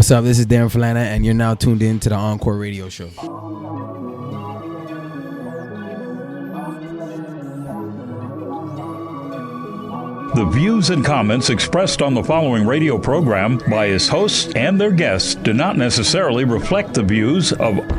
What's up? This is Derin Falana, and you're now tuned in to the Encore Radio Show. The views and comments expressed on the following radio program by its hosts and their guests do not necessarily reflect the views of... Wait a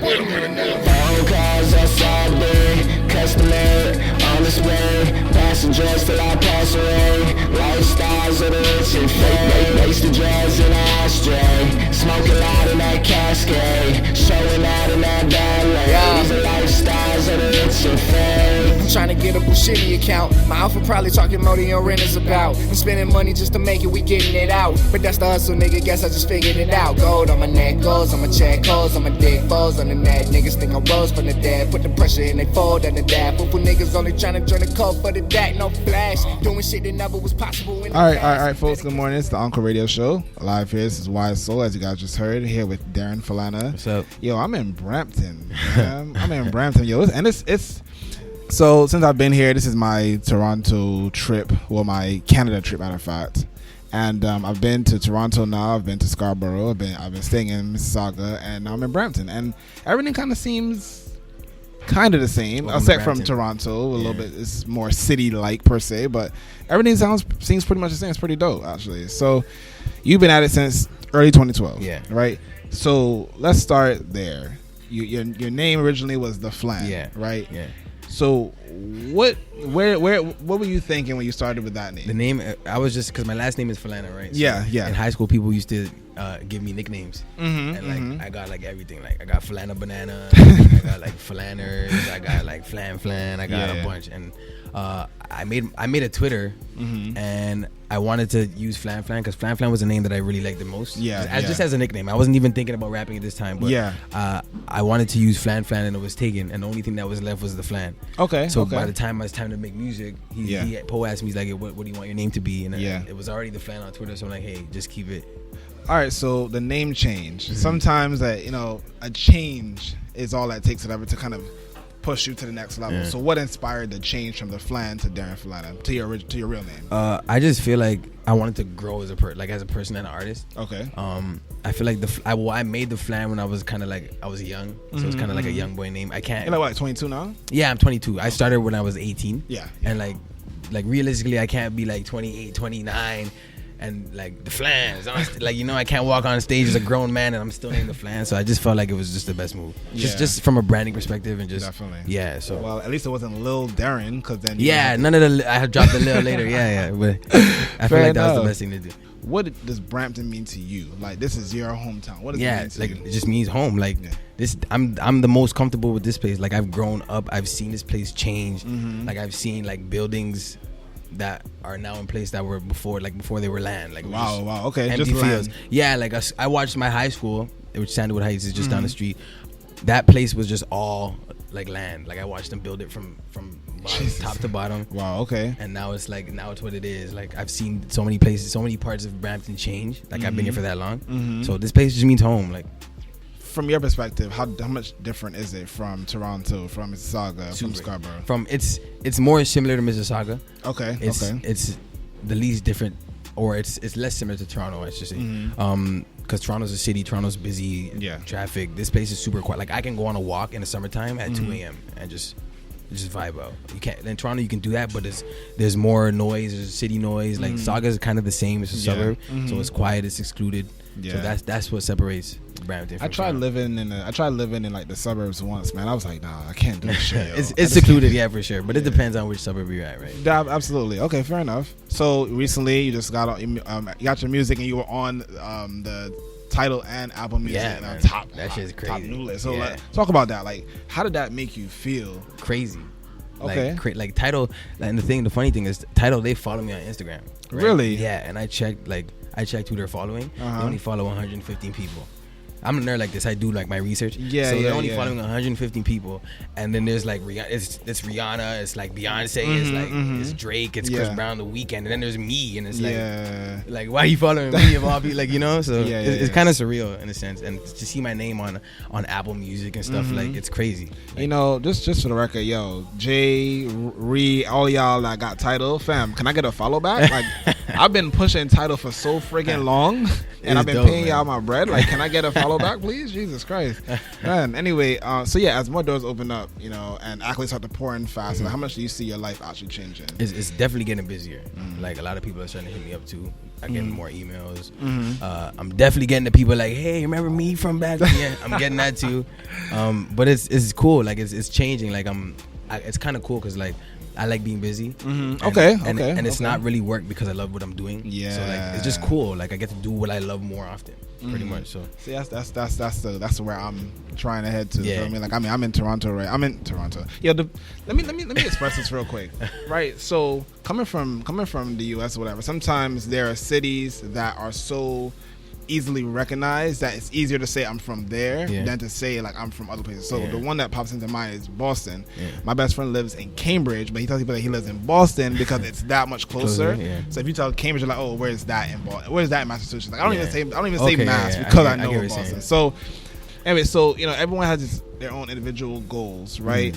minute now. Phone calls outside, customer on this way. Passengers till I pass away. Lifestyles of the rich and fame. Waste the drugs in the ashtray. Smoking loud in that cascade. Showing out in that ballet. These are lifestyles of the rich and fame. I'm trying to get a Bushini account. My outfit probably talking more than your rent is about. I'm spending money just to make it, we getting it out. But that's the hustle, nigga, guess I just figured it out. Gold on my neck, goals on my check, holes on my dick, balls on the net. Niggas think I rose from the dead. Put the pressure in, they fold under that. Poo-poo niggas only trying to join the code for the DAC. No flash, doing shit that never was possible. All right, folks. Good morning. It's the Encore Radio Show. Live here. This is Wize Soul, as you guys just heard. Here with Derin Falana. What's up? Yo, I'm in Brampton. I'm in Brampton. Yo, and it's so since I've been here, this is my Toronto trip. Well, my Canada trip, matter of fact. And I've been to Toronto now. I've been to Scarborough. I've been staying in Mississauga, and now I'm in Brampton. And everything kind of seems kind of the same, except from Toronto. A little bit, it's more city-like per se, but everything seems pretty much the same. It's pretty dope, actually. So you've been at it since early 2012, right? So let's start there. Your name originally was The Flan, right? Yeah. So what were you thinking when you started with that name? The name, I was just, because my last name is Falana, right? So yeah. In high school, people used to give me nicknames, and I got like everything. Like I got Falana Banana, I got like Falanners, I got like Flan, I got a bunch. And I made a Twitter, and I wanted to use Flan because Flan was a name that I really liked the most. Just as a nickname. I wasn't even thinking about rapping at this time, but I wanted to use Flan, and it was taken, and the only thing that was left was the Flan. So by the time it was time to make music, Poe asked me, he's like, hey, what do you want your name to be? And it was already the Flan on Twitter, so I'm like, hey, just keep it. All right, so the name change. Sometimes a change is all that takes to kind of push you to the next level. So what inspired the change from the Flan to Derin Falana to your real name? I just feel like I wanted to grow as a person and an artist. Okay. I feel like I made the Flan when I was kind of like, I was young, so it's kind of like a young boy name. I can't. You're like what, 22 now? Yeah, I'm 22. I started when I was 18. Yeah. And like realistically, I can't be like 28, 29. And like the Flans, I can't walk on stage as a grown man and I'm still named the Flan. So I just felt like it was just the best move, just from a branding perspective and just definitely. So well, at least it wasn't Lil Derin, because then none of the I had dropped the Lil later. But I feel like that was the best thing to do. What does Brampton mean to you? Like, this is your hometown. What does it mean to you? It just means home. Like this, I'm the most comfortable with this place. Like I've grown up, I've seen this place change. Like I've seen like buildings that are now in place that were before they were land. Like wow, okay, empty just fields. Land. Yeah, like I watched my high school, which Sandwood Heights is just down the street. That place was just all like land. Like I watched them build it from top to bottom. Wow, okay. And now it's what it is. Like I've seen so many places, so many parts of Brampton change. Like I've been here for that long. So this place just means home. Like, from your perspective, how much different is it from Toronto, from Mississauga, from Scarborough? It's more similar to Mississauga. Okay. It's the least different, or it's less similar to Toronto, I should say. Because Toronto's a city, Toronto's busy, traffic. This place is super quiet. Like I can go on a walk in the summertime at 2 a.m. and just vibe out. You can't in Toronto, you can do that, but there's more noise, there's city noise. Like Saga is kind of the same. It's a suburb, so it's quiet, it's excluded. So that's what separates Brampton. I tried living in like the suburbs once, man. I was like, nah, I can't do this shit. It's secluded, for sure. But it depends on which suburb you're at, right? Yeah, absolutely. Okay, fair enough. So recently, you just got you got your music, and you were on the Tidal and Apple Music. Yeah, man. Top. That shit's crazy. Top new list. So talk about that. Like, how did that make you feel? Crazy. Okay. Like Tidal, and the funny thing is, Tidal, they follow me on Instagram. Right? Really? Yeah, and I checked who they're following. They only follow 115 people. I'm a nerd like this. I do like my research. Yeah, so they're only following 150 people, and then there's like it's Rihanna, it's like Beyonce, it's like it's Drake, it's Chris Brown, The Weeknd, and then there's me, and it's like why are you following me of all people? Like, you know, so it's kind of surreal in a sense, and to see my name on Apple Music and stuff, like it's crazy. Like, you know, just for the record, yo, Jay, Ree, all y'all that got Tidal, fam, can I get a follow back? Like, I've been pushing Tidal for so friggin' long, and I've been paying y'all my bread. Like, can I get a follow back, please? Jesus Christ, man. Anyway, so yeah, as more doors open up, you know, and accolades start to pour in fast, like, how much do you see your life actually changing? It's definitely getting busier. Like, a lot of people are starting to hit me up too. I'm getting more emails. I'm definitely getting the people like, hey, remember me from back then? Yeah, I'm getting that too. But it's cool. Like, it's changing. Like, it's kind of cool because, like, I like being busy. And it's not really work because I love what I'm doing. Yeah. So, like, it's just cool. Like, I get to do what I love more often, pretty much. So see, that's where I'm trying to head to. Yeah. I mean, like, I'm in Toronto, right? I'm in Toronto. Yeah. Let me express this real quick, right? So coming from the U.S. or whatever, sometimes there are cities that are so easily recognized that it's easier to say I'm from there than to say like I'm from other places. So the one that pops into mind is Boston. My best friend lives in Cambridge, but he tells people that he lives in Boston because it's that much closer. So if you tell Cambridge, you're like, oh, where's that in Boston? Where's that in Massachusetts? Like, I don't even say Mass because I know Boston. So anyway, so you know, everyone has their own individual goals, right?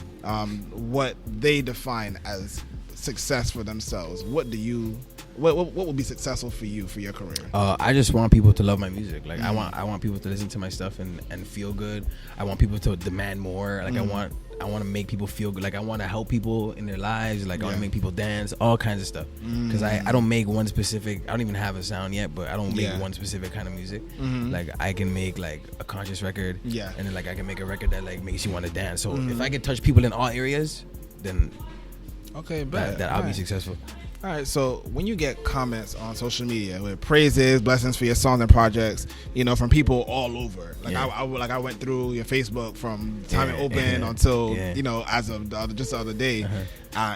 What they define as success for themselves. What would be successful for you for your career? I just want people to love my music. Like, I want people to listen to my stuff and feel good. I want people to demand more. Like, I want to make people feel good. Like, I want to help people in their lives. Like, I want to make people dance, all kinds of stuff. Because I don't make one specific. I don't even have a sound yet, but I don't make one specific kind of music. Like, I can make like a conscious record. And then like I can make a record that like makes you want to dance. So if I can touch people in all areas, then that I'll be successful. All right, so when you get comments on social media with praises, blessings for your songs and projects, you know, from people all over, like I went through your Facebook from time it opened until you know, as of just the other day.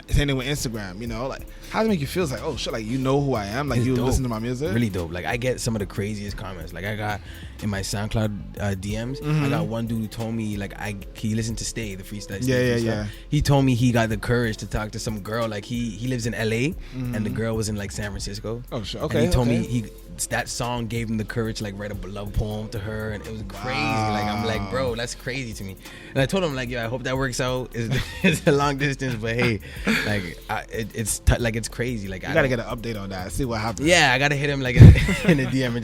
Same thing with Instagram, you know, like how does it make you feel? It's like, oh shit, like you know who I am, like it's you dope. Listen to my music. Really dope. Like, I get some of the craziest comments. Like, I got in my SoundCloud DMs, I got one dude who told me like he listened to Stay, the freestyle. Freestyle. He told me he got the courage to talk to some girl. Like, he lives in LA and the girl was in like San Francisco. Oh shit. Okay. And he told me that song gave him the courage to like write a love poem to her, and it was crazy. Like, I'm like, bro, that's crazy to me. And I told him like, yo, I hope that works out. It's a long distance, but hey, like it's crazy. Like, you gotta get an update on that. See what happens. Yeah, I gotta hit him like in the DM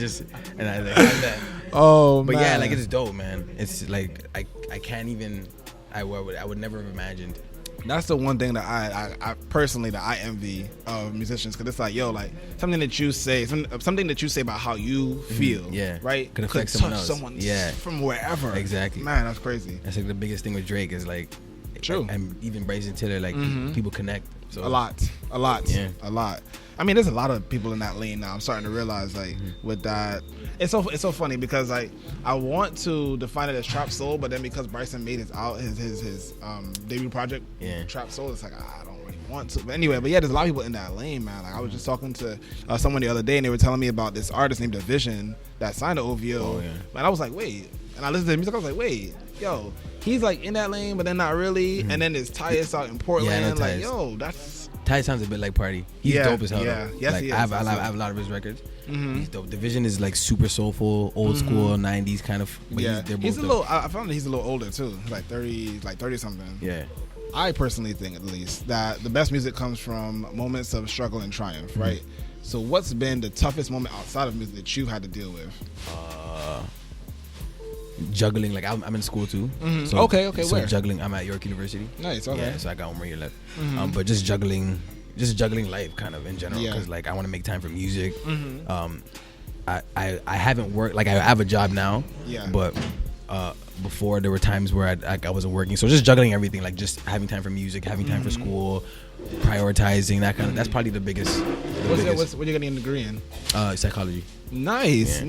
and I like that. Oh, but man. yeah, like, it's dope, man. It's like I can't even. I would never have imagined. That's the one thing that I personally that I envy of musicians, because it's like, yo, like something that you say about how you feel, right, could affect someone else. Someone from wherever. Exactly, man, that's crazy. That's like the biggest thing with Drake is like, true, and even Bryson Tiller, like people connect. So a lot. I mean, there's a lot of people in that lane now. I'm starting to realize, like, with that, it's so funny because like I want to define it as trap soul, but then because Bryson made his debut project, trap soul, it's like I don't really want to. But anyway, there's a lot of people in that lane, man. Like, I was just talking to someone the other day, and they were telling me about this artist named Division that signed to OVO, and I was like, wait. And I listened to the music, I was like, wait, yo, he's like in that lane, but then not really. And then there's Tyus out in Portland, like, yo, that's. Tyus sounds a bit like Party. He's dope as hell. Yes, like, he is. I have a lot of his records. He's dope. Division is like super soulful, old school, 90s kind of. But he's a little. I found that he's a little older too, like 30 something. Yeah. I personally think, at least, that the best music comes from moments of struggle and triumph, right? So, what's been the toughest moment outside of music that you've had to deal with? Juggling, like I'm in school too. So, okay, so where? Juggling, I'm at York University. Nice, okay. Yeah, so I got one more year left. But just juggling life kind of in general, because like I want to make time for music. I haven't worked, like I have a job now, but before there were times where I wasn't working, so just juggling everything, like just having time for music, having time for school, prioritizing that kind of. That's probably the biggest. What are you getting a degree in? Psychology. Nice.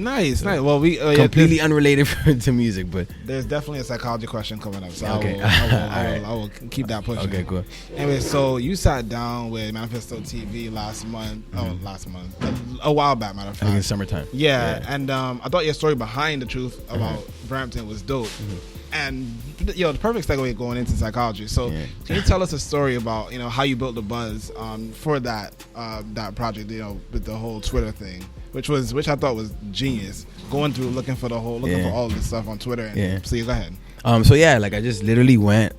Well, we completely unrelated to music, but there's definitely a psychology question coming up. So okay. I will keep that pushing. Okay, cool. Anyway, so you sat down with Manifesto TV last month, a while back, matter of fact. I think it's summertime. Yeah. And I thought your story behind the truth about Brampton was dope. And the perfect segue going into psychology. So can you tell us a story about how you built the buzz for that project, with the whole Twitter thing, which I thought was genius, going through looking for all of this stuff on Twitter. So you go ahead. I just literally went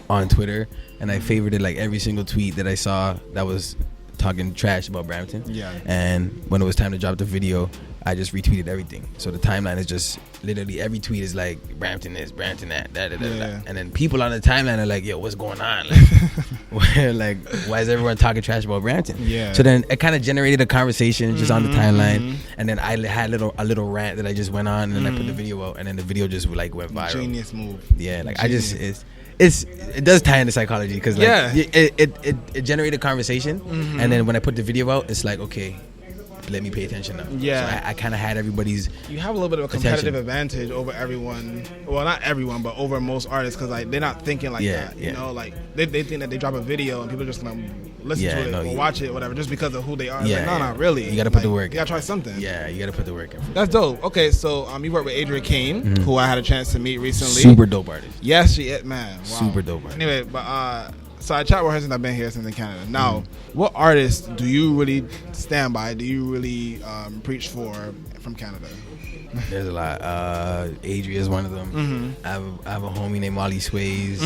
on Twitter and I favorited like every single tweet that I saw that was talking trash about Brampton. Yeah. And when it was time to drop the video, I just retweeted everything. So the timeline is just literally every tweet is like Brampton this, Brampton that, and then people on the timeline are like, "Yo, what's going on? Like, why is everyone talking trash about Brampton?" Yeah. So then it kind of generated a conversation just on the timeline, and then I had a little rant that I just went on, and then I put the video out, and then the video just like went viral. Genius move. Yeah, like it does tie into psychology because it generated conversation, and then when I put the video out, it's like, okay, let me pay attention now. Yeah. So I kind of had everybody's. You have a little bit of a competitive advantage over everyone. Well, not everyone, but over most artists, because like they're not thinking like that. You know, like they think that they drop a video and people are just gonna listen to it or watch it, or whatever, just because of who they are. Yeah, like, not really. You gotta put the work. You gotta try something. Yeah, you gotta put the work in. That's dope. Okay, so you work with Adria Kain, who I had a chance to meet recently. Super dope artist. Yes, she is, man. Wow. Super dope artist. Anyway, but so I chat with her since I've been here since in Canada. Now, what artists do you really stand by? Do you really preach for from Canada? There's a lot. Adria is one of them. I have a homie named Molly Sways.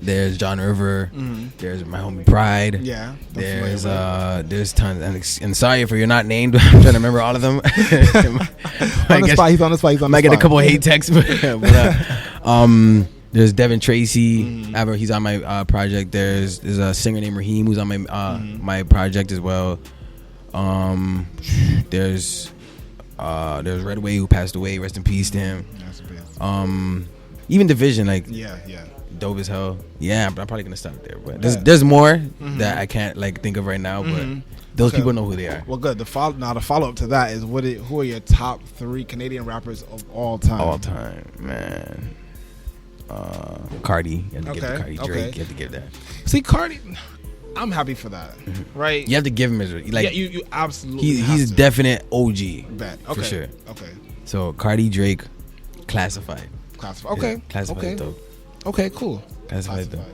There's John River. There's my homie Pride. Yeah. There's tons. And sorry if you're not named. I'm trying to remember all of them. He's on the spot. Might get a couple of hate texts, there's Devon Tracy. He's on my project. There's a singer named Raheeim who's on my project as well. There's Redway who passed away. Rest in peace to him. Even Division, like dope as hell. Yeah, but I'm probably gonna stop there. But there's more that I can't like think of right now. But those people know who they are. Well, good. The follow up to that is who are your top 3 Canadian rappers of all time? All time, man. Cardi. You have to give the Cardi. Drake. You have to give that. See, Cardi, I'm happy for that. Right? You have to give him his like. Yeah, you absolutely. He's a definite OG. Bet. Okay. For sure. Okay. So Cardi, Drake, Classified. Okay. Yeah, Classified dope. Okay, cool. Classified dope.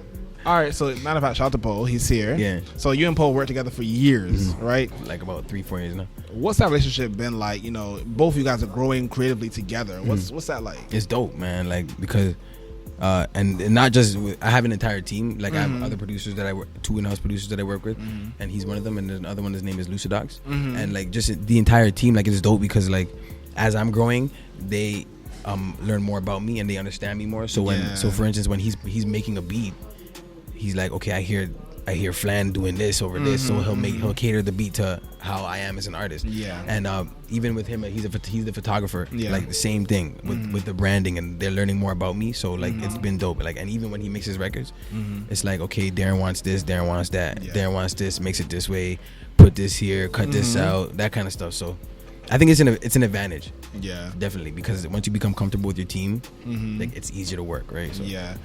All right, so matter of fact, shout out to Poe. He's here. Yeah. So you and Poe worked together for years, right? Like about 3-4 years now. What's that relationship been like? Both of you guys are growing creatively together. What's that like? It's dope, man. Like because. And not just I have an entire team. Like I have other producers that I work, 2 in-house producers that I work with, and he's one of them. And there's another one. His name is Lucidox. And like just the entire team, like it's dope because like as I'm growing, they learn more about me and they understand me more. So so for instance, when he's making a beat, he's like, okay, I hear Flan doing this over this, so he'll cater the beat to how I am as an artist. Yeah. And even with him, he's the photographer. Yeah. Like the same thing with the branding, and they're learning more about me. So like it's been dope. Like and even when he mixes records, it's like okay, Derin wants this, Derin wants that, Derin wants this, makes it this way, put this here, cut this out, that kind of stuff. So I think it's an advantage. Yeah, definitely, because once you become comfortable with your team, like it's easier to work, right? So. Yeah.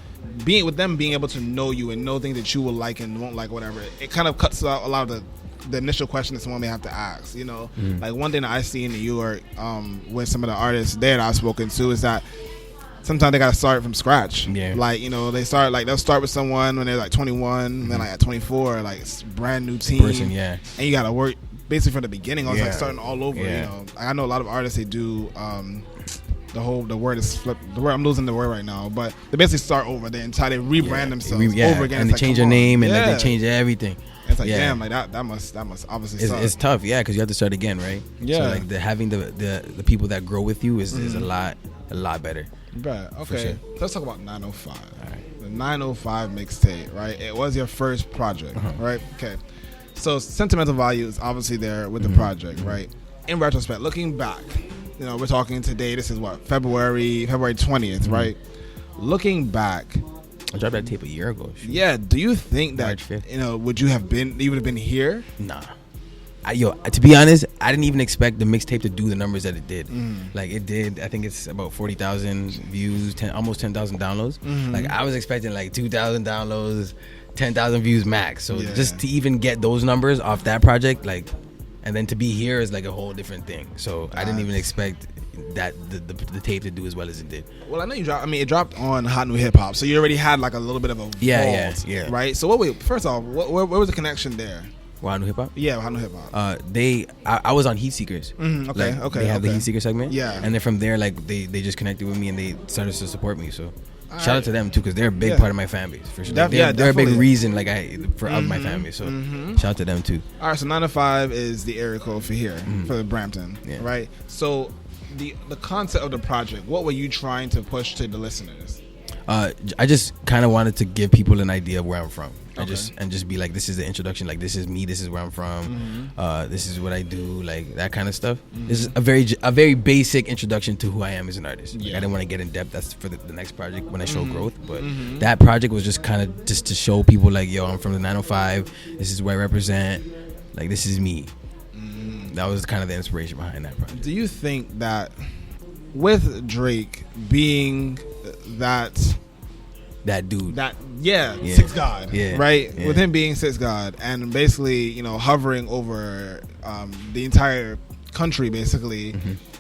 Being able to know you and know things that you will like and won't like, whatever, it kind of cuts out a lot of the initial question that someone may have to ask. Like one thing that I see in New York with some of the artists there that I've spoken to is that sometimes they gotta start from scratch. Yeah. Like they start they'll start with someone when they're like 21, then like at 24, like it's a brand new team. And you gotta work basically from the beginning. I was like starting all over. I know a lot of artists, they do. The word is flipped. I'm losing the word right now, but they basically start over. They rebrand themselves over again, and they change their name and they change everything. It's like damn, like that must obviously suck. It's tough, because you have to start again, right? Yeah. So like having the people that grow with you is a lot better. Right. Okay. Sure. Let's talk about 905. All right. The 905 mixtape, right? It was your first project, right? Okay. So sentimental value is obviously there with the project, right? In retrospect, looking back. We're talking today. This is what February 20th, right? Looking back, I dropped that tape a year ago. Shoot. Yeah. Do you think that March 5th. Would you have been here? Nah. To be honest, I didn't even expect the mixtape to do the numbers that it did. Like it did. I think it's about 40,000 views, almost 10,000 downloads. Like I was expecting like 2,000 downloads, 10,000 views max. So just to even get those numbers off that project, like, and then to be here is like a whole different thing. So I didn't even expect that the tape to do as well as it did. Well, I know you dropped. I mean, it dropped on Hot New Hip Hop, so you already had like a little bit of a vault, right? So first off, where was the connection there? Hot New Hip Hop? Yeah, Hot New Hip Hop. I was on Heat Seekers. Okay. They have the Heat Seeker segment. Yeah. And then from there, like they just connected with me and they started to support me. So shout out to them too, because they're a big part of my fan base for sure. They're a big reason of my fan base. So shout out to them too. All right, so 905 is the area code for here for the Brampton, right? So the concept of the project, what were you trying to push to the listeners? I just kind of wanted to give people an idea of where I'm from. And just be like, this is the introduction, like this is me, this is where I'm from, this is what I do, like that kind of stuff. This is a very basic introduction to who I am as an artist. Like, I didn't want to get in depth. That's for the next project when I show growth. But that project was just kind of just to show people like, yo, I'm from the 905. This is where I represent. Like this is me. That was kind of the inspiration behind that project. Do you think that with Drake being that dude, Six God, right? Yeah. With him being Six God and basically, hovering over the entire country, basically,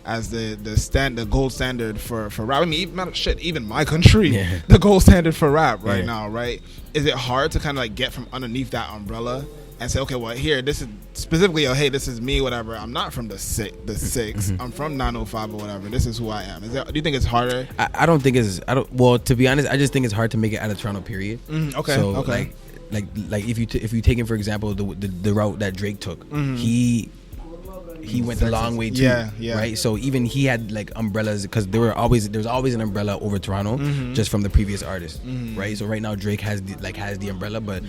as the gold standard for rap. I mean, even my country, the gold standard for rap right now, right? Is it hard to kind of like get from underneath that umbrella and say, okay, well, here, this is specifically, hey, this is me, whatever. I'm not from the six. I'm from 905 or whatever. This is who I am. Do you think it's harder? I don't think it's. Well, to be honest, I just think it's hard to make it out of Toronto. Period. Okay. So okay. Like if you take in, for example, the route that Drake took, he went the long way too, right? So even he had like umbrellas, because there's always an umbrella over Toronto, just from the previous artist, right? So right now Drake has the umbrella, but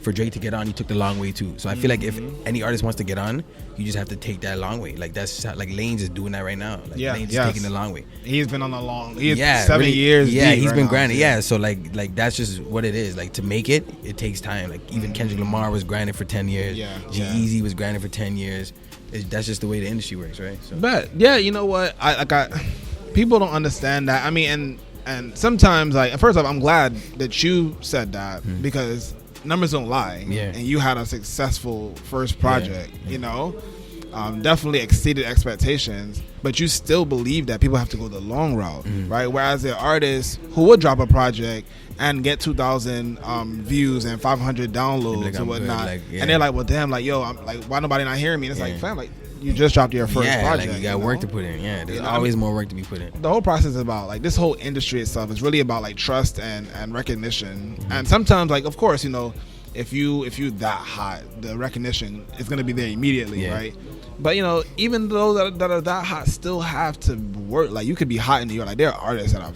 for Drake to get on, he took the long way too. So I feel like if any artist wants to get on, you just have to take that long way. Like that's like Lane's is doing that right now. Like Lane's is taking the long way. He's been on the long. 7 years. Yeah, he's right been now, grinding. Yeah, so like that's just what it is. Like to make it takes time. Like even Kendrick Lamar was grinding for 10 years. G-Eazy was grinding for 10 years. That's just the way the industry works, right? So. But yeah, you know what? I people don't understand that. I mean, and sometimes, like, first off, I'm glad that you said that because numbers don't lie. Yeah. And you had a successful first project. Definitely exceeded expectations. But you still believe that people have to go the long route, right? Whereas there are artists who would drop a project and get 2,000 views and 500 downloads and whatnot, and they're like, "Well, damn, like, yo, I'm like, why nobody not hearing me?" And it's like, fam, like, you just dropped your first project. Like you got work to put in. Yeah, there's always more work to be put in. The whole process is about like this whole industry itself is really about like trust and recognition. And sometimes, like, of course, if you that hot, the recognition is going to be there immediately, right? But even those that are that hot still have to work. Like you could be hot in New York. Like there are artists that are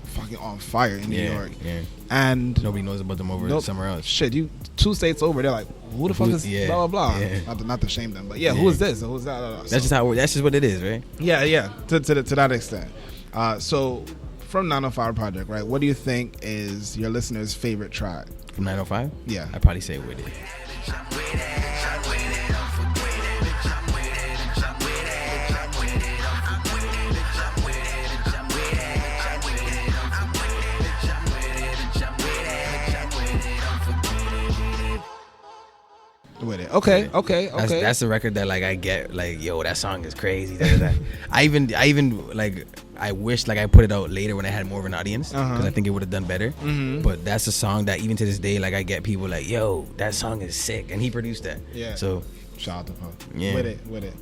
fucking on fire in New York, and nobody knows about them over somewhere else. Shit, you 2 states over, they're like, who the fuck is blah blah blah. Not to shame them, but who is this? Who's that? That's just how. That's just what it is, right? Yeah. To that extent. So from 905 Project, right? What do you think is your listener's favorite track from 905? Yeah, I'd probably say With It. With it. Okay. That's the record that like I get like, yo, that song is crazy. I even like I wish like I put it out later when I had more of an audience because I think it would have done better. But that's a song that even to this day, like I get people like, yo, that song is sick, and he produced that. Yeah. So shout out to Pop. Yeah. With it.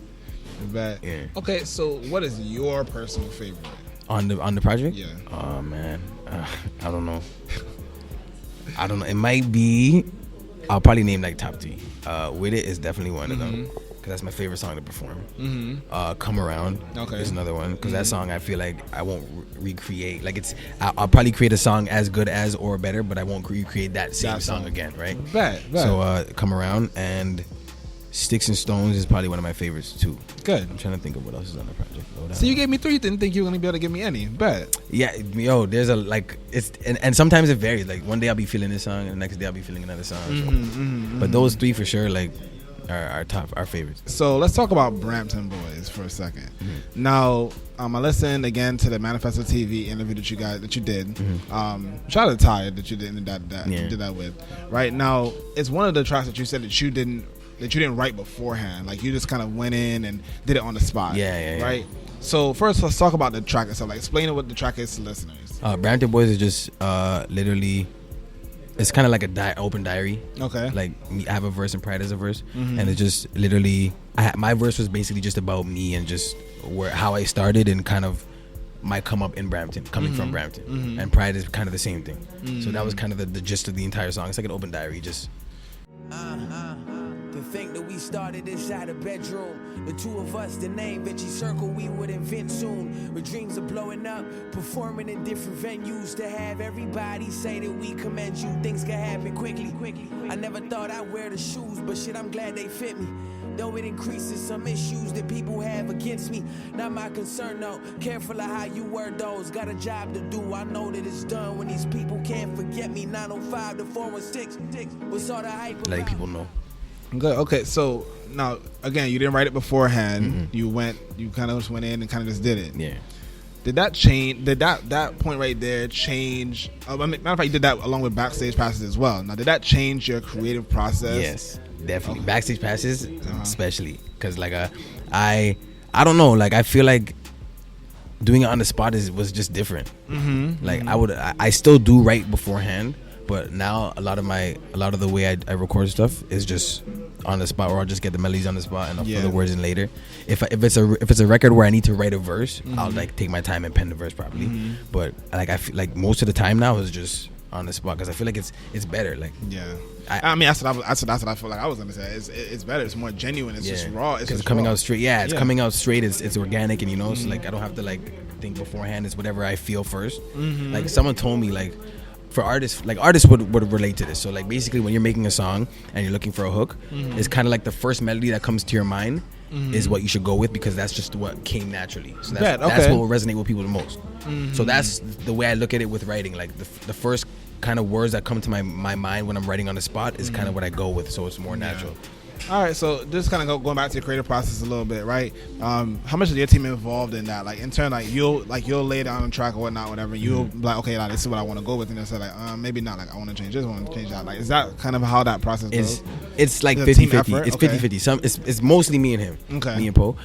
But okay, so what is your personal favorite on the project? Yeah. Oh man, I don't know. It might be. I'll probably name like top 3. With It is definitely one of them because that's my favorite song to perform. Come Around is another one because that song I feel like I won't recreate. Like I'll probably create a song as good as or better, but I won't recreate that same song again, right? Bet. So Come Around, and Sticks and Stones is probably one of my favorites too. Good. I'm trying to think of what else is on the project. So you gave me 3. You didn't think you were gonna be able to give me any. Bet. Yeah, yo, there's a like it's and sometimes it varies. Like one day I'll be feeling this song, and the next day I'll be feeling another song. But those 3 for sure, like, are our favorites. So let's talk about Brampton Boys for a second. Now, I listened again to the Manifesto TV interview that you did. Shout out to Ty that you did that with. Right now, it's one of the tracks that you said that you didn't write beforehand. Like, you just kind of went in and did it on the spot. Yeah. Right. So first, let's talk about the track itself. Like, explain what the track is to listeners. Brampton Boys is just literally. It's kind of like a open diary. Okay. Like, I have a verse and Pride has a verse, and it's just literally my verse was basically just about me and just how I started and kind of my come up in Brampton, coming from Brampton, and Pride is kind of the same thing. So that was kind of the gist of the entire song. It's like an open diary, just. To think that we started inside a bedroom, the 2 of us, the name Vinci Circle, we would invent soon. With dreams of blowing up, performing in different venues, to have everybody say that we commend you. Things can happen quickly. I never thought I'd wear the shoes, but shit, I'm glad they fit me. Though it increases some issues that people have against me. Not my concern, though. Careful of how you word those. Got a job to do. I know that it's done when these people can't forget me. 905 to 416. What's all the hype about? Letting people know. Good. Okay. So now, again, you didn't write it beforehand. You kind of just went in and kind of just did it. Yeah. Did that change? Did that point right there change? Matter of fact, you did that along with Backstage Passes as well. Now, did that change your creative process? Yes, definitely. Okay. Backstage Passes, especially, because like I don't know. Like, I feel like doing it on the spot was just different. Like, I still do write beforehand, but now a lot of the way I record stuff is just on the spot, or I'll just get the melodies on the spot and I'll fill the words in later. If it's a record where I need to write a verse, I'll like take my time and pen the verse properly. But like, I feel like most of the time now is just on the spot, because I feel like it's better. Like, I mean, that's what I feel like I was gonna say. It's better. It's more genuine. It's just raw. It's just coming out straight. Yeah, it's coming out straight. It's organic, and you know, so like I don't have to like think beforehand. It's whatever I feel first. Like, someone told me, like, for artists would relate to this. So like, basically, when you're making a song and you're looking for a hook, it's kind of like the first melody that comes to your mind is what you should go with, because that's just what came naturally. So that's what will resonate with people the most. So that's the way I look at it with writing. Like, the first kind of words that come to my mind when I'm writing on the spot is kind of what I go with, so it's more natural. All right, so just kind of going back to your creative process a little bit, right? How much is your team involved in that? Like, in turn, like you'll lay down a track or whatnot, whatever. You'll be like, okay, like, this is what I want to go with, and they'll like, maybe not. Like, I want to change this, I want to change that. Like, is that kind of how that process goes? It's like 50-50. It's 50-50. It's mostly me and him. Okay. Me and Poe.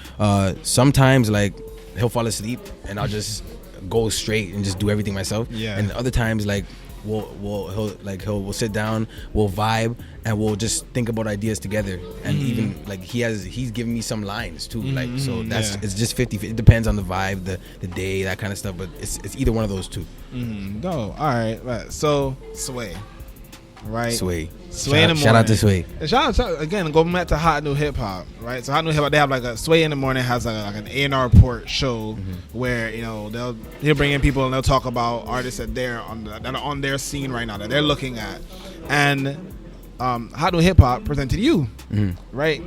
Sometimes like he'll fall asleep and I'll just go straight and just do everything myself. Yeah. And other times, like, we'll sit down, we'll vibe, and we'll just think about ideas together. And even like he's giving me some lines too. Like, so it's just 50. It depends on the vibe, the day, that kind of stuff. But it's either one of those two. No, all right. So Sway, right? Sway in the morning. Shout out to Sway. And shout out again, going back to Hot New Hip Hop, right? So Hot New Hip Hop, they have like a Sway in the Morning has like an A&R report show where, you know, he'll bring in people and they'll talk about artists that are on their scene right now, that they're looking at. And Hot New Hip Hop presented you, right?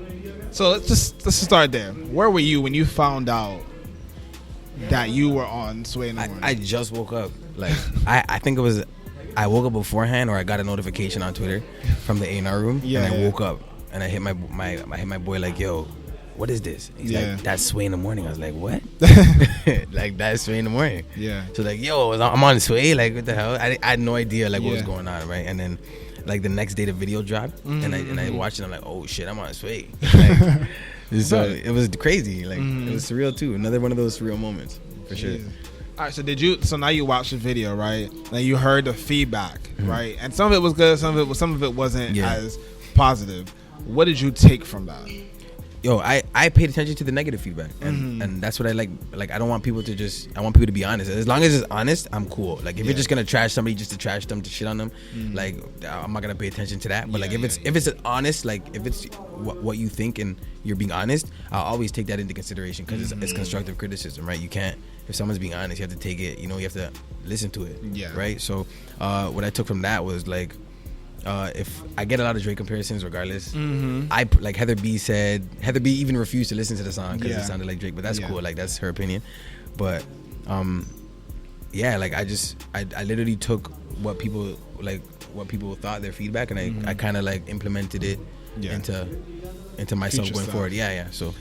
So let's just start there. Where were you when you found out that you were on Sway in the Morning? I just woke up. Like, I think it was, I woke up beforehand, or I got a notification on Twitter from the A&R room, and I woke up and I hit my boy like, yo, what is this? He's like, that's Sway in the Morning. I was like, what? Like, that's Sway in the Morning. Yeah. So like, yo, I'm on Sway. Like, what the hell? I had no idea like what was going on, right? And then like the next day the video dropped, and I watched it. I'm like, oh shit, I'm on Sway. Like, so it was crazy. Like, it was surreal too. Another one of those surreal moments for sure. All right, so now you watched the video, right? Now you heard the feedback, right? And some of it was good, some of it wasn't as positive. What did you take from that? Yo, I paid attention to the negative feedback, and that's what I like. Like, I don't want people to I want people to be honest. As long as it's honest, I'm cool. Like, if you're just gonna trash somebody just to trash them, to shit on them, like, I'm not gonna pay attention to that. But like, if it's honest, like if it's what you think and you're being honest, I'll always take that into consideration, because it's constructive criticism, right? You can't, if someone's being honest, you have to take it. You know, you have to listen to it. Yeah. Right. So, what I took from that was like, if I get a lot of Drake comparisons, regardless. I like Heather B even refused to listen to the song because it sounded like Drake, but that's cool. Like that's her opinion. But like I literally took what people thought, their feedback, and I kind of like implemented it into myself Future going stuff. forward. So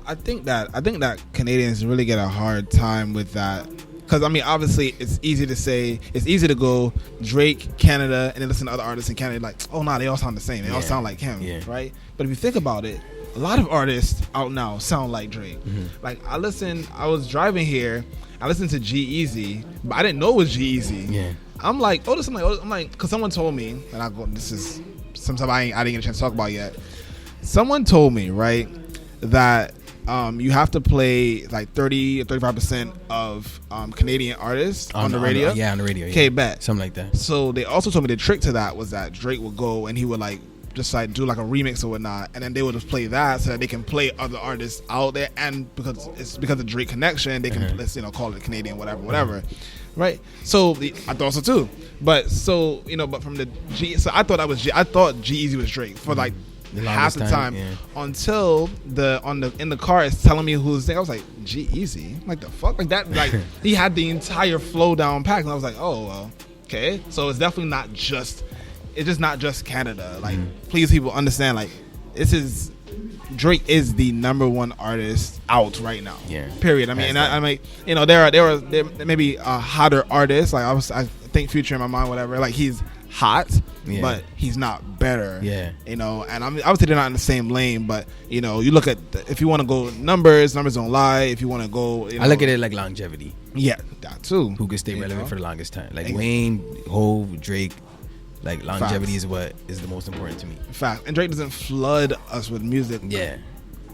I think that Canadians really get a hard time with that. Because, I mean, obviously, it's easy to go Drake, Canada, and then listen to other artists in Canada, like, oh, nah, they all sound the same. They all sound like him, right? But if you think about it, a lot of artists out now sound like Drake. Like, I was driving here, I listened to G-Eazy, but I didn't know it was G-Eazy. Yeah. I'm like, because someone told me, and this is some stuff I didn't get a chance to talk about yet. Someone told me, right, that you have to play like 30 or 35% of Canadian artists on the radio. On the radio. Okay, bet. Something like that. So they also told me the trick to that was that Drake would go and he would like just like do like a remix or whatnot, and then they would just play that so that they can play other artists out there, and because of Drake connection, they can let's call it Canadian, whatever. Right, so I thought so too, but from the G, so I thought G-Eazy was Drake for like half the time until in the car it's telling me who's there. I was like, G-Eazy, like the fuck, like that, like he had the entire flow down packed, and I was like, oh well, okay, so it's definitely not just Canada. Like, please, people understand, like, Drake is the number one artist out right now. Yeah. Period. I mean, I mean, there may be a hotter artist. Like I think Future in my mind, whatever. Like he's hot, but he's not better. Yeah. And obviously they're not in the same lane. But you look at if you want to go numbers don't lie. If you want to go, I look at it like longevity. Yeah, that too. Who can stay relevant for the longest time? Like Wayne, Hove, Drake. Like longevity is what is the most important to me. Fact. And Drake doesn't flood us with music. Yeah.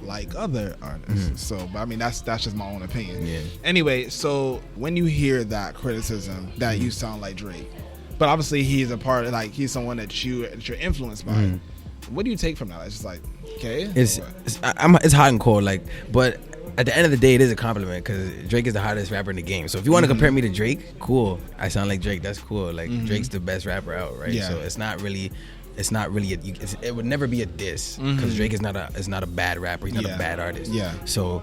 Like other artists. So, but I mean, that's just my own opinion. Yeah. Anyway, so when you hear that criticism that you sound like Drake, but obviously he's a part of, like, he's someone that you're influenced by. What do you take from that? It's just like, okay, it's hot and cold, like, but at the end of the day, it is a compliment because Drake is the hottest rapper in the game. So if you want to compare me to Drake, cool. I sound like Drake. That's cool. Like Drake's the best rapper out, right? Yeah. So it's not really. It would never be a diss because Drake is not a bad rapper. He's not a bad artist. Yeah. So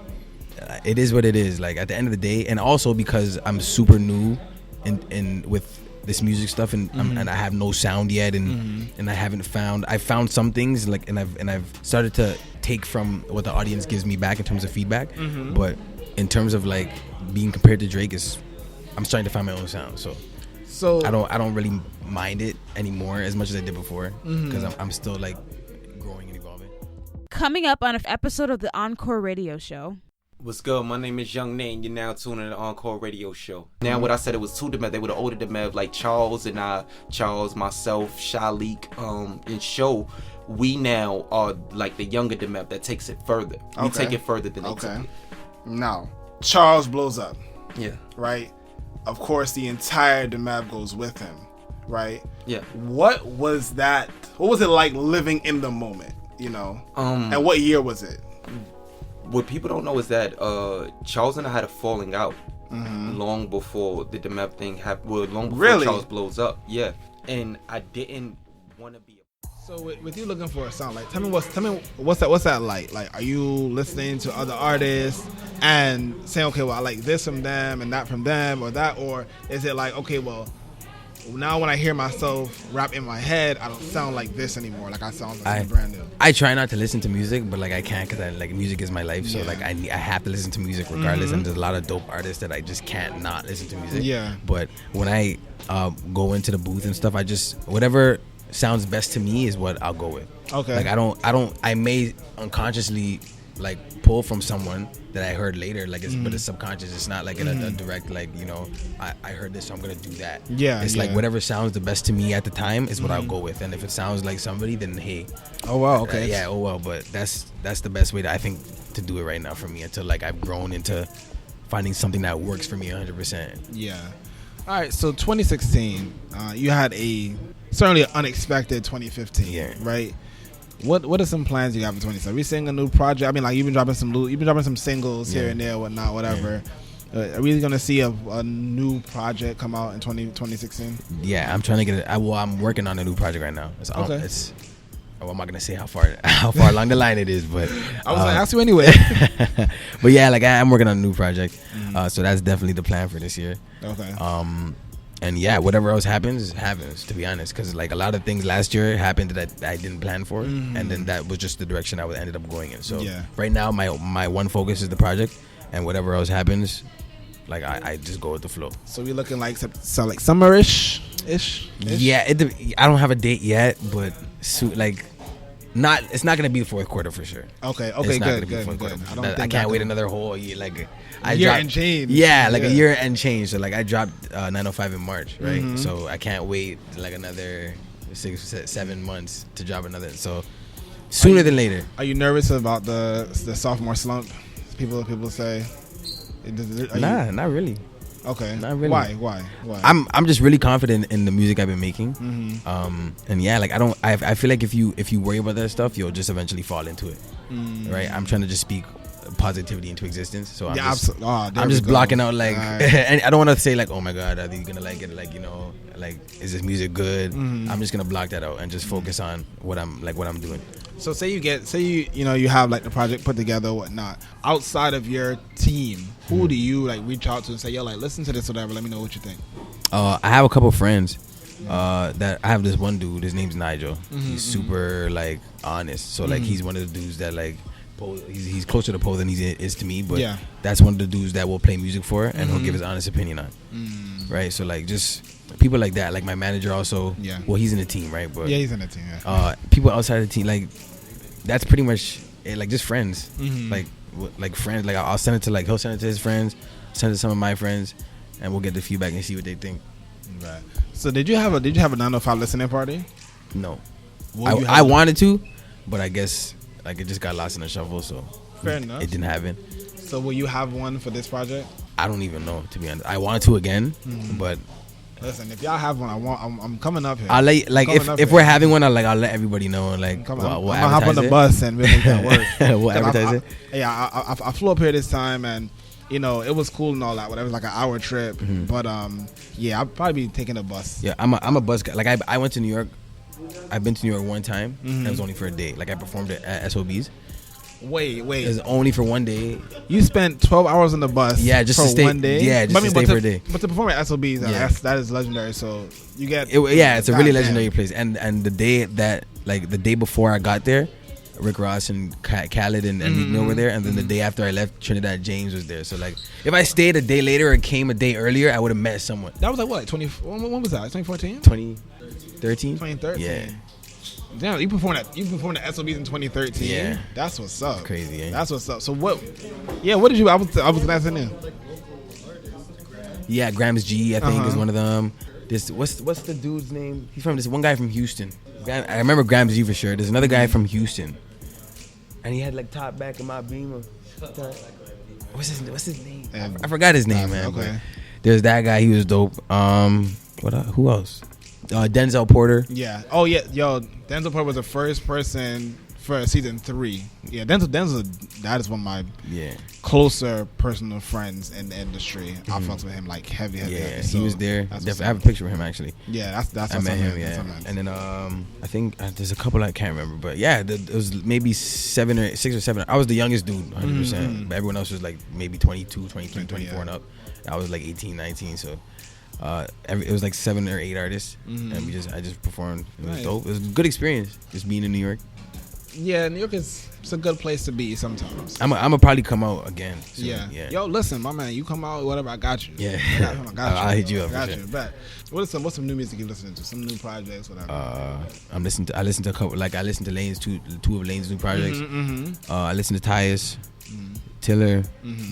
it is what it is. Like at the end of the day, and also because I'm super new in with this music stuff, and I have no sound yet, and I found some things like, and I've started to take from what the audience gives me back in terms of feedback, but in terms of like being compared to Drake, I'm starting to find my own sound. So I don't really mind it anymore as much as I did before because I'm still like growing and evolving. Coming up on an episode of the Encore Radio Show. What's good? My name is Young Nate, and you're now tuning in the Encore Radio Show. Now, what I said, it was two Demev. They were the older Demev, like Charles and I, Charles, myself, Shalik, and Show. We now are like the younger Demev that takes it further. We take it further than they took it. Now, Charles blows up. Yeah. Right? Of course, the entire Demev goes with him. Right? Yeah. What was that? What was it like living in the moment? And what year was it? What people don't know is that Charles and I had a falling out long before the Demev thing happened. Well, long before Charles blows up. Yeah, and I didn't want to be. So with you looking for a sound, like tell me what's that like? Like, are you listening to other artists and saying, okay, well, I like this from them and that from them, or is it like, okay, well, now when I hear myself rap in my head, I don't sound like this anymore. Like I sound like brand new. I try not to listen to music, but like I can't because music is my life. So like I have to listen to music regardless. And there's a lot of dope artists that I just can't not listen to music. Yeah. But when I go into the booth and stuff, I just whatever sounds best to me is what I'll go with. Okay. Like I may unconsciously like pull from someone that I heard later, like but it's subconscious. It's not like a direct like I heard this, so I'm gonna do that. Yeah, it's like whatever sounds the best to me at the time is what I'll go with, and if it sounds like somebody, then hey. Oh wow, okay. But that's the best way I think to do it right now for me until like I've grown into finding something that works for me 100%. Yeah. All right, so 2016, you had a certainly unexpected 2015. Yeah. Right. What are some plans you got for 2017? Are we seeing a new project? I mean, like you've been dropping some singles here and there, whatnot, whatever. Are we gonna see a new project come out in 2016? Yeah, I'm trying to get it. I'm working on a new project right now. Okay. I'm not gonna say how far along the line it is, but I was gonna ask you anyway. But yeah, like I'm working on a new project, so that's definitely the plan for this year. Okay. And yeah, whatever else happens, to be honest, because like a lot of things last year happened that I didn't plan for, and then that was just the direction I ended up going in. So right now, my one focus is the project, and whatever else happens, like I just go with the flow. So we're looking like summerish ish. Yeah, I don't have a date yet, but it's not gonna be the fourth quarter for sure. Okay, It's not good, gonna be the fourth quarter. I can't wait another whole year. Like a year and change. Yeah, like a year and change. So like I dropped 905 in March, right? So I can't wait like another 6-7 months to drop another. So sooner than later. Are you nervous about the sophomore slump? People say. Not really. Okay. Not really. Why? I'm just really confident in the music I've been making. And yeah, like I feel like if you worry about that stuff, you'll just eventually fall into it. Right? I'm trying to just speak positivity into existence. So I'm just blocking out like and I don't want to say like, oh my God, are you gonna like it? Like, you know, like is this music good? I'm just gonna block that out and just focus on what I'm doing. So say you have like the project put together or whatnot. Outside of your team, who do you like reach out to and say, yo, like listen to this or whatever, let me know what you think? I have a couple friends that I have this one dude, his name's Nigel. He's super like honest. So like he's one of the dudes that like he's closer to Poe than he is to me, but that's one of the dudes that will play music for and he'll give his honest opinion on. Right? So like just people like that, like my manager also. Yeah. Well, he's in the team, right? But yeah, he's in the team. Yeah. People outside the team, like that's pretty much it, like just friends, like friends. Like I'll send it to he'll send it to his friends, send it to some of my friends, and we'll get the feedback and see what they think. Right. So did you have a 905 listening party? No. I wanted to, but I guess like it just got lost in the shuffle, so fair enough. It didn't happen. So will you have one for this project? I don't even know, to be honest. I wanted to again, but. Listen, if y'all have one, I'm coming up here. I'll let like if we're having one, I'll let everybody know. Like we'll hop on the bus and we'll make that work. We'll advertise it. Yeah, I flew up here this time and you know it was cool and all that. Whatever, it was like an hour trip, but yeah, I'll probably be taking a bus. Yeah, I'm a bus guy. Like I went to New York. I've been to New York one time. And it was only for a day. Like I performed at SOBs. Wait. It was only for one day. You spent 12 hours on the bus. Yeah, just for to stay, one day. Yeah, just to stay for a day. But to perform at SOBs, that is legendary. So you get. It's a really legendary place. And the day that the day before I got there, Rick Ross and Khaled and Meek Mill were there, and then the day after I left, Trinidad James was there. So like, if I stayed a day later or came a day earlier, I would have met someone. That was like what? When was that? 2014? 2013. 2013. Yeah. Damn, you performed at SOBs in 2013. Yeah, that's what's up. That's crazy. Eh? That's what's up. So what? Yeah, what did you? I was asking him. Yeah, Grams G, I think is one of them. This what's the dude's name? He's from this one guy from Houston. I remember Grams G for sure. There's another guy from Houston, and he had like top back in my Beamer. What's his name? I forgot his name, man. Okay. But there's that guy. He was dope. Who else? Denzil Porter. Yeah. Oh yeah. Yo, Denzil Porter was the first person for season 3. Yeah. Denzil. That is one of my closer personal friends in the industry. I fucks with him like heavy. Yeah. So he was there. I have a picture of him actually. Yeah. That's I met him. Yeah. And then I think there's a couple I can't remember, but yeah, it was maybe 6 or 7. I was the youngest dude, 100%. But everyone else was like maybe 22, 23, 24 and up. I was like 18, 19. So. It was like 7 or 8 artists, and I just performed. It was dope. It was a good experience, just being in New York. Yeah, New York it's a good place to be sometimes. I'm gonna probably come out again. Soon. Yeah. Yo, listen, my man, you come out, whatever, I got you. Yeah, I got you. I'll hit you up. I got you. But what's some new music you listening to? Some new projects, whatever. I listen to a couple. Like I listened to Lane's two of Lane's new projects. I listened to Tyus, Tiller,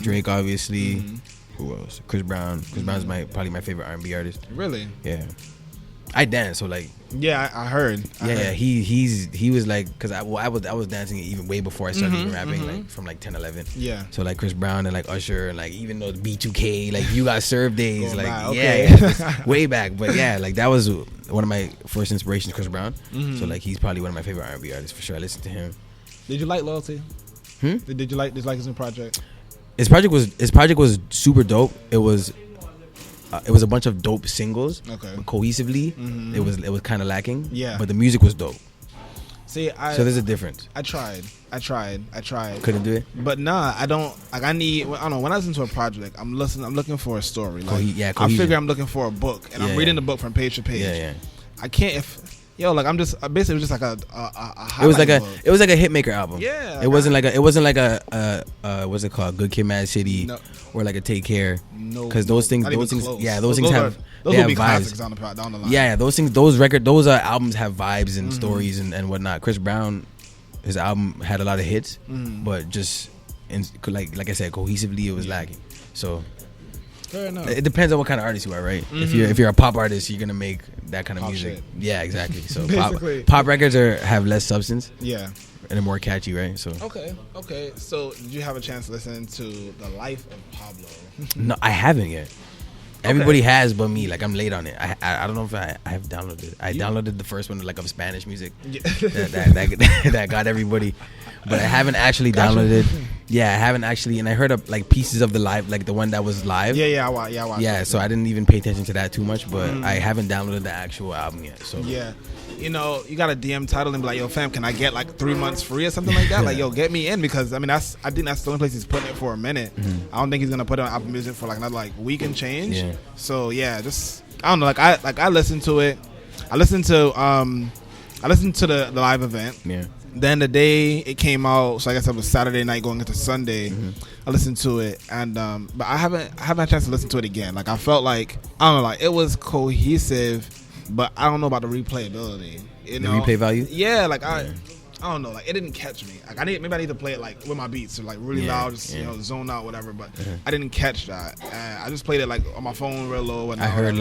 Drake, obviously. Who else? Chris Brown. Chris Brown's probably my favorite R&B artist. Really? Yeah. I dance, so like. Yeah, I heard. Yeah. He was like, because I was dancing even way before I started even rapping, like from like 10, 11. Yeah. So like Chris Brown and like Usher and like even though B2K, like You Got Served days, like way back. But yeah, like that was one of my first inspirations, Chris Brown. So like he's probably one of my favorite R&B artists for sure. I listened to him. Did you like Loyalty? Did you like his new project? His project was super dope. It was a bunch of dope singles. Okay. Cohesively, it was kind of lacking. Yeah. But the music was dope. See, so there's a difference. I tried. Couldn't do it. But nah, I don't. Like I don't know. When I listen to a project, I'm looking for a story. Like, cohesion. I figure I'm looking for a book, and I'm reading the book from page to page. Yeah. I can't like I'm just basically it was just like a it was like book. it was like a hitmaker album. Yeah. It wasn't like a what's it called? Good Kid, Mad City, or like a Take Care. No. Because those things those things will have be vibes. classics down the line. Yeah, those albums have vibes and stories and whatnot. Chris Brown, his album had a lot of hits, but just like I said, cohesively it was lacking. So fair enough. It depends on what kind of artist you are, right? If you're a pop artist, you're gonna make that kind of Pop music. shit. Yeah, exactly. So Basically. pop records have less substance. Yeah. And they're more catchy, right? So Okay. So did you have a chance to listen to The Life of Pablo? No, I haven't yet. Everybody has, but me. Like I'm late on it. I don't know if I have downloaded it. I downloaded the first one like of Spanish music. Yeah. that got everybody, but I haven't actually downloaded it. Yeah, I haven't actually, and I heard of like pieces of the live, like the one that was live. I watched. Yeah, so I didn't even pay attention to that too much, but I haven't downloaded the actual album yet. So yeah. You know, you got a DM title and be like, yo, fam, can I get like 3 months free or something like that? Like, yo, get me in, because I mean, I think that's the only place he's putting it for a minute. I don't think he's gonna put it on Apple Music for like another like week and change. Yeah. So yeah, just I don't know. I listened to it. I listened to the live event. Yeah. Then the day it came out, so I guess it was Saturday night going into Sunday. I listened to it, and but I haven't had a chance to listen to it again. Like I felt like I don't know, like it was cohesive. But I don't know about the replayability. The replay value? Yeah, like I don't know, like it didn't catch me. Like I need to play it like with my beats, so like really loud, just zone out, whatever. But I didn't catch that. I just played it like on my phone real low. And I heard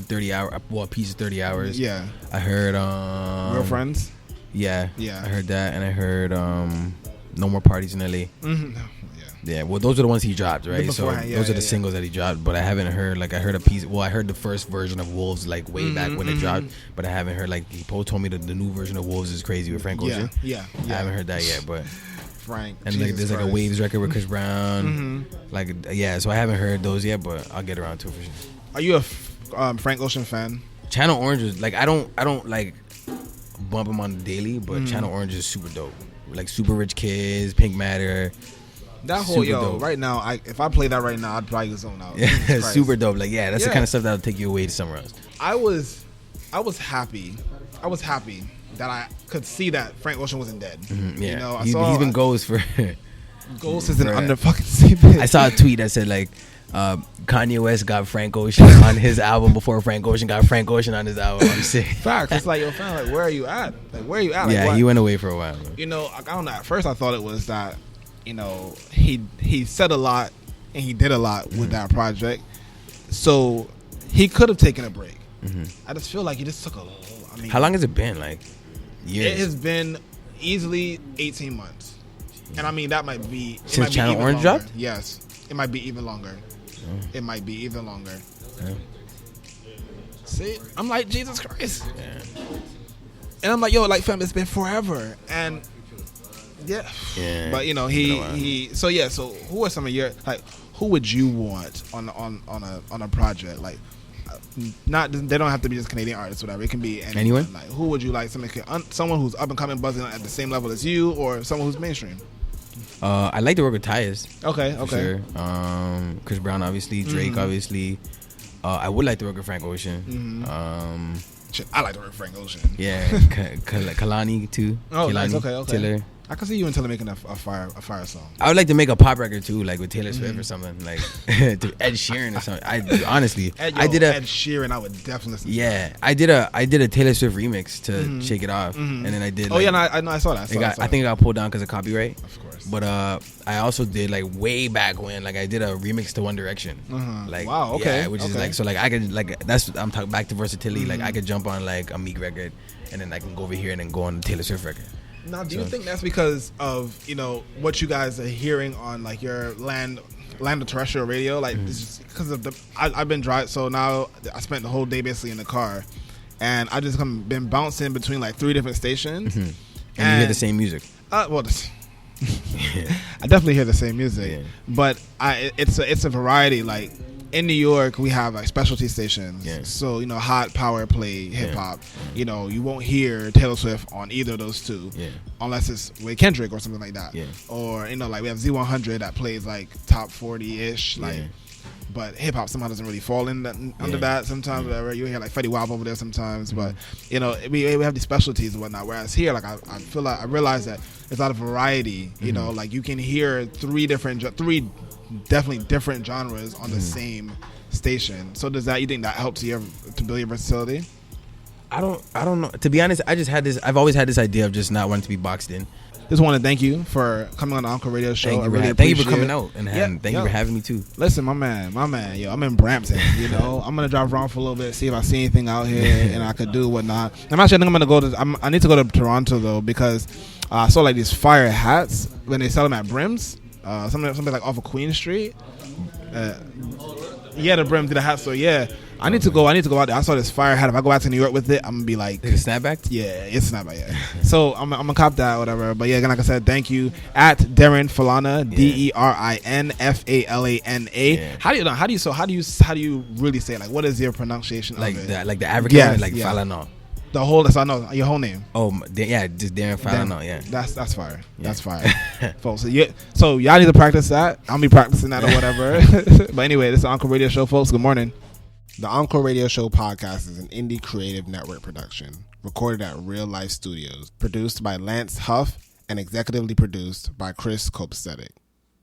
30 hours. Well, a piece of 30 hours. Yeah. I heard Real Friends. Yeah. Yeah. I heard that, and I heard No More Parties in LA. Yeah, well, those are the ones he dropped, right? So those are the singles that he dropped, but I haven't heard, like, I heard a piece. Well, I heard the first version of Wolves, like, way back when it dropped, but I haven't heard, like, Poe told me that the new version of Wolves is crazy with Frank Ocean. Yeah. I haven't heard that yet, but Frank. And like, there's like a Waves record with Chris Brown. Like, yeah, so I haven't heard those yet, but I'll get around to it for sure. Are you a Frank Ocean fan? Channel Orange is, like, I don't like bump him on the daily, but Channel Orange is super dope. Like, Super Rich Kids, Pink Matter. That whole dope. Right now, if I play that right now, I'd probably zone out. Yeah, super dope. Like, yeah, that's the kind of stuff that'll take you away to somewhere else. I was happy that I could see that Frank Ocean wasn't dead. Yeah, you know, he's been Ghost for Ghost isn't under fucking CP. I saw a tweet that said like Kanye West got Frank Ocean on his album before Frank Ocean got Frank Ocean on his album. I'm sick. Facts. It's like, yo, fam, like, where are you at? Like, yeah, he went away for a while. Man. You know, I don't know. At first, I thought it was that, you know, he said a lot and he did a lot with that project, so he could have taken a break. I just feel like he just took a. I mean, how long has it been? Like years. It has been easily 18 months, and I mean that might be since Channel Orange dropped. Yes, it might be even longer. It might be even longer. See, I'm like, Jesus Christ. And I'm like, yo, like, fam, it's been forever. And yeah. But you know, so who are some of your, like, who would you want on a project? Like, not, they don't have to be just Canadian artists, whatever. It can be anyone. Like, who would you like? Someone who's up and coming, buzzing at the same level as you, or someone who's mainstream? I like to work with Tyus. Okay. Sure. Chris Brown, obviously. Drake, obviously. I would like to work with Frank Ocean. I like to work with Frank Ocean. Yeah, Kalani too. Oh, Kalani, nice. Okay. Taylor. I can see you and Taylor making a fire song. I would like to make a pop record too, like with Taylor Swift or something, like to Ed Sheeran or something. Ed Sheeran. I would definitely listen. Yeah, I did a Taylor Swift remix to Shake It Off, and then I did. I saw that. I think it got pulled down because of copyright. Of course. But I also did like way back when, like I did a remix to One Direction. Like, wow. Okay. Yeah, which is like, so like I could like I'm talking back to versatility. Like I could jump on like a Meek record, and then I can go over here and then go on the Taylor Swift record. Now, do you think that's because of, you know, what you guys are hearing on like your land of terrestrial radio? Like, it's because of I've been driving, so now I spent the whole day basically in the car, and I just been bouncing between like 3 different stations, and you hear the same music. I definitely hear the same music, but it's a variety. Like in New York, we have like specialty stations. So hot power play hip hop. You won't hear Taylor Swift on either of those two, unless it's with Kendrick or something like that. Or like we have Z100 that plays like top 40-ish, like. But hip hop somehow doesn't really fall in under that sometimes. Whatever you hear like Fetty Wap over there sometimes, but we have these specialties and whatnot. Whereas here, like I feel like I realize that there's a lot of variety. Like you can hear three definitely different genres on the same station. So you think that helps you to build your versatility? I don't know. To be honest, I've always had this idea of just not wanting to be boxed in. Just want to thank you for coming on the Encore Radio Show. Thank you for coming out and thank you for having me too. Listen, my man, yo, I'm in Brampton. I'm gonna drive around for a little bit, see if I see anything out here and I could do whatnot. I think I'm gonna go to. I need to go to Toronto though because I saw like these fire hats when they sell them at Brims. Something like off of Queen Street. The Brim to the hat store. I need to go out there. I saw this fire hat. If I go back to New York with it, I'm gonna be like, like a snapback. Yeah, it's a snapback. Yeah. So I'm gonna cop that or whatever. But again, like I said, thank you at Derin Falana, Derin Falana. How do you really say it? Like, what is your pronunciation like of it? Like the African Falana. The whole that's I know your whole name. Oh just Derin Falana. That's fire. That's fire, folks. So y'all need to practice that. I'll be practicing that or whatever. But anyway, this is the Encore Radio Show, folks. Good morning. The Encore Radio Show Podcast is an indie creative network production, recorded at Real Life Studios, produced by Lance Huff, and executively produced by Chris Kopstetic.